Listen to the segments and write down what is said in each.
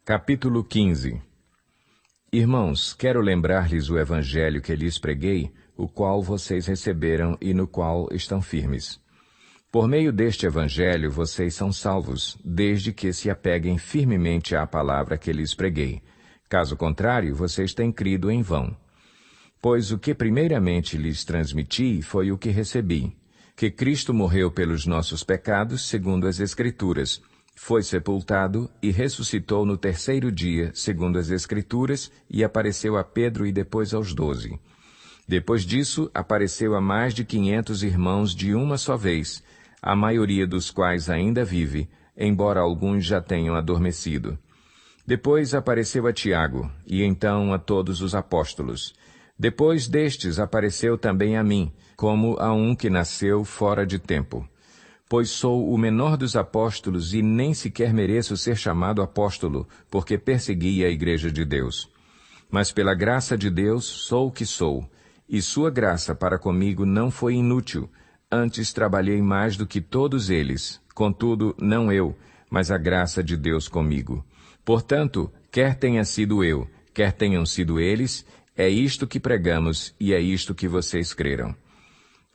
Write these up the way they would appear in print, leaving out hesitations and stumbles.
Capítulo 15. Irmãos, quero lembrar-lhes o evangelho que lhes preguei, o qual vocês receberam e no qual estão firmes. Por meio deste evangelho vocês são salvos, desde que se apeguem firmemente à palavra que lhes preguei. Caso contrário, vocês têm crido em vão. Pois o que primeiramente lhes transmiti foi o que recebi, que Cristo morreu pelos nossos pecados, segundo as Escrituras, foi sepultado e ressuscitou no terceiro dia, segundo as Escrituras, e apareceu a Pedro e depois aos 12. Depois disso, apareceu a mais de 500 irmãos de uma só vez, a maioria dos quais ainda vive, embora alguns já tenham adormecido. Depois apareceu a Tiago, e então a todos os apóstolos. Depois destes apareceu também a mim, como a um que nasceu fora de tempo. Pois sou o menor dos apóstolos e nem sequer mereço ser chamado apóstolo, porque persegui a igreja de Deus. Mas pela graça de Deus sou o que sou, e sua graça para comigo não foi inútil. Antes trabalhei mais do que todos eles, contudo, não eu, mas a graça de Deus comigo. Portanto, quer tenha sido eu, quer tenham sido eles, é isto que pregamos e é isto que vocês creram.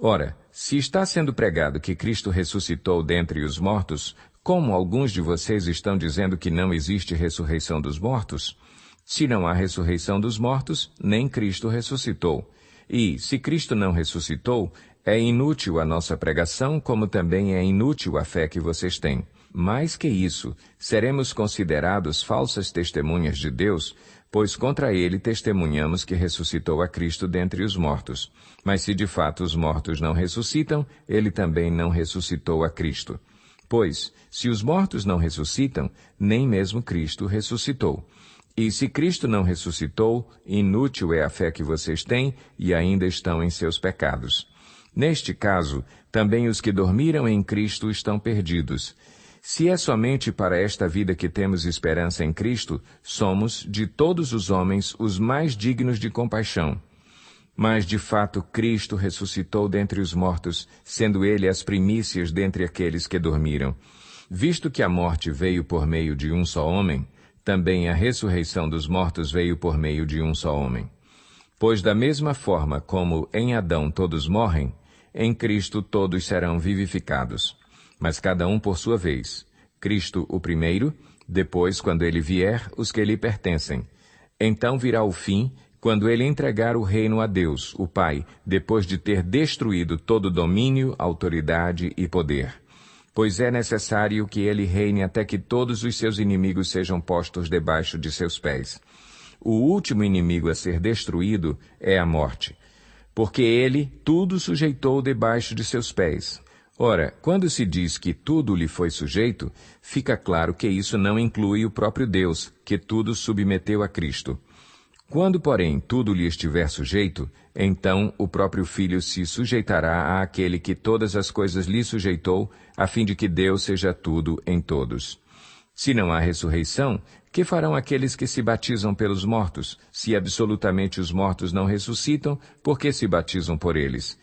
Ora, se está sendo pregado que Cristo ressuscitou dentre os mortos, como alguns de vocês estão dizendo que não existe ressurreição dos mortos? Se não há ressurreição dos mortos, nem Cristo ressuscitou. E, se Cristo não ressuscitou, é inútil a nossa pregação, como também é inútil a fé que vocês têm. Mais que isso, seremos considerados falsas testemunhas de Deus, pois contra ele testemunhamos que ressuscitou a Cristo dentre os mortos. Mas se de fato os mortos não ressuscitam, ele também não ressuscitou a Cristo. Pois, se os mortos não ressuscitam, nem mesmo Cristo ressuscitou. E se Cristo não ressuscitou, inútil é a fé que vocês têm e ainda estão em seus pecados. Neste caso, também os que dormiram em Cristo estão perdidos. Se é somente para esta vida que temos esperança em Cristo, somos, de todos os homens, os mais dignos de compaixão. Mas, de fato, Cristo ressuscitou dentre os mortos, sendo ele as primícias dentre aqueles que dormiram. Visto que a morte veio por meio de um só homem, também a ressurreição dos mortos veio por meio de um só homem. Pois da mesma forma como em Adão todos morrem, em Cristo todos serão vivificados. Mas cada um por sua vez. Cristo o primeiro, depois, quando ele vier, os que lhe pertencem. Então virá o fim, quando ele entregar o reino a Deus, o Pai, depois de ter destruído todo domínio, autoridade e poder. Pois é necessário que ele reine até que todos os seus inimigos sejam postos debaixo de seus pés. O último inimigo a ser destruído é a morte, porque ele tudo sujeitou debaixo de seus pés. Ora, quando se diz que tudo lhe foi sujeito, fica claro que isso não inclui o próprio Deus, que tudo submeteu a Cristo. Quando, porém, tudo lhe estiver sujeito, então o próprio Filho se sujeitará àquele que todas as coisas lhe sujeitou, a fim de que Deus seja tudo em todos. Se não há ressurreição, que farão aqueles que se batizam pelos mortos? Se absolutamente os mortos não ressuscitam, por que se batizam por eles?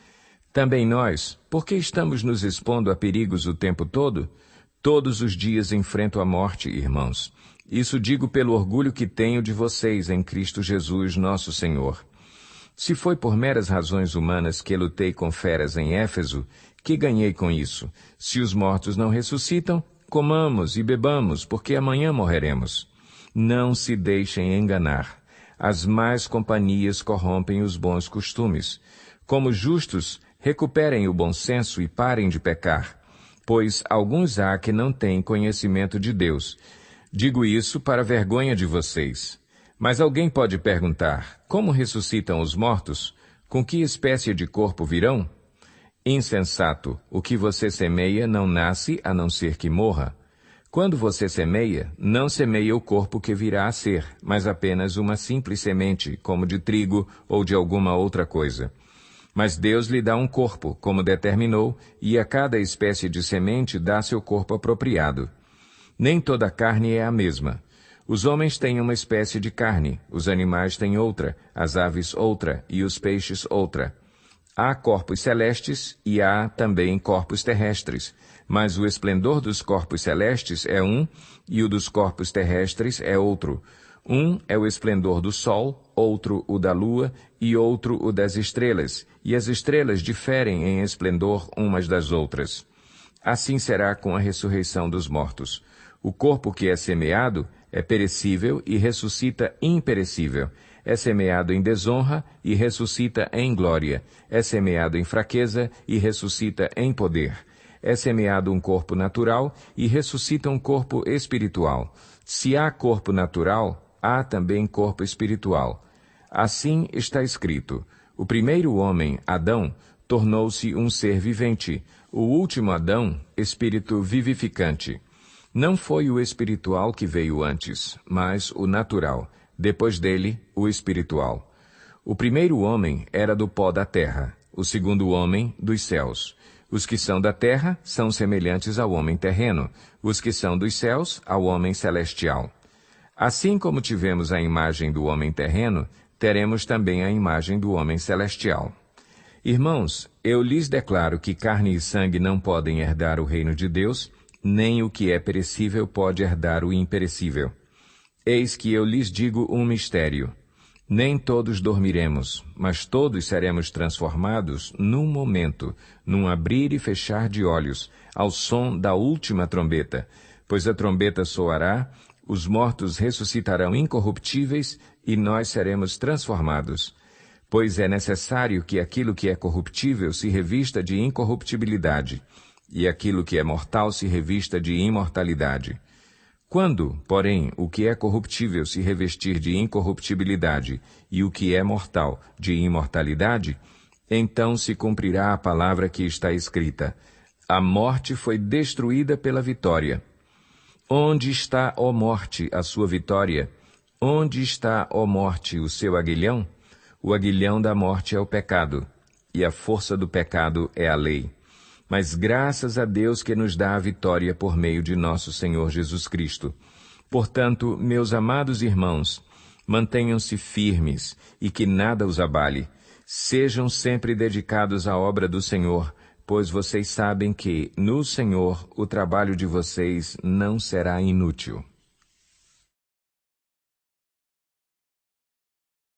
Também nós, por que estamos nos expondo a perigos o tempo todo? Todos os dias enfrento a morte, irmãos. Isso digo pelo orgulho que tenho de vocês em Cristo Jesus, nosso Senhor. Se foi por meras razões humanas que lutei com feras em Éfeso, que ganhei com isso? Se os mortos não ressuscitam, comamos e bebamos, porque amanhã morreremos. Não se deixem enganar. As más companhias corrompem os bons costumes. Como justos, recuperem o bom senso e parem de pecar, pois alguns há que não têm conhecimento de Deus. Digo isso para vergonha de vocês. Mas alguém pode perguntar, como ressuscitam os mortos? Com que espécie de corpo virão? Insensato, o que você semeia não nasce a não ser que morra. Quando você semeia, não semeia o corpo que virá a ser, mas apenas uma simples semente, como de trigo ou de alguma outra coisa. Mas Deus lhe dá um corpo, como determinou, e a cada espécie de semente dá seu corpo apropriado. Nem toda carne é a mesma. Os homens têm uma espécie de carne, os animais têm outra, as aves outra e os peixes outra. Há corpos celestes e há também corpos terrestres. mas o esplendor dos corpos celestes é um, e o dos corpos terrestres é outro. Um é o esplendor do sol, outro o da lua, e outro o das estrelas, e as estrelas diferem em esplendor umas das outras. Assim será com a ressurreição dos mortos. O corpo que é semeado é perecível e ressuscita imperecível. É semeado em desonra e ressuscita em glória. É semeado em fraqueza e ressuscita em poder. É semeado um corpo natural e ressuscita um corpo espiritual. Se há corpo natural, há também corpo espiritual. Assim está escrito: o primeiro homem, Adão, tornou-se um ser vivente. O último Adão, espírito vivificante. Não foi o espiritual que veio antes, mas o natural. Depois dele, o espiritual. O primeiro homem era do pó da terra, o segundo homem, dos céus. Os que são da terra são semelhantes ao homem terreno, os que são dos céus, ao homem celestial. Assim como tivemos a imagem do homem terreno, teremos também a imagem do homem celestial. Irmãos, eu lhes declaro que carne e sangue não podem herdar o reino de Deus, nem o que é perecível pode herdar o imperecível. Eis que eu lhes digo um mistério. Nem todos dormiremos, mas todos seremos transformados num momento, num abrir e fechar de olhos, ao som da última trombeta. Pois a trombeta soará, os mortos ressuscitarão incorruptíveis e nós seremos transformados. Pois é necessário que aquilo que é corruptível se revista de incorruptibilidade, e aquilo que é mortal se revista de imortalidade. Quando, porém, o que é corruptível se revestir de incorruptibilidade e o que é mortal de imortalidade, então se cumprirá a palavra que está escrita: a morte foi destruída pela vitória. Onde está, ó morte, a sua vitória? Onde está, ó morte, o seu aguilhão? O aguilhão da morte é o pecado, e a força do pecado é a lei. Mas graças a Deus que nos dá a vitória por meio de nosso Senhor Jesus Cristo. Portanto, meus amados irmãos, mantenham-se firmes e que nada os abale. Sejam sempre dedicados à obra do Senhor, pois vocês sabem que, no Senhor, o trabalho de vocês não será inútil.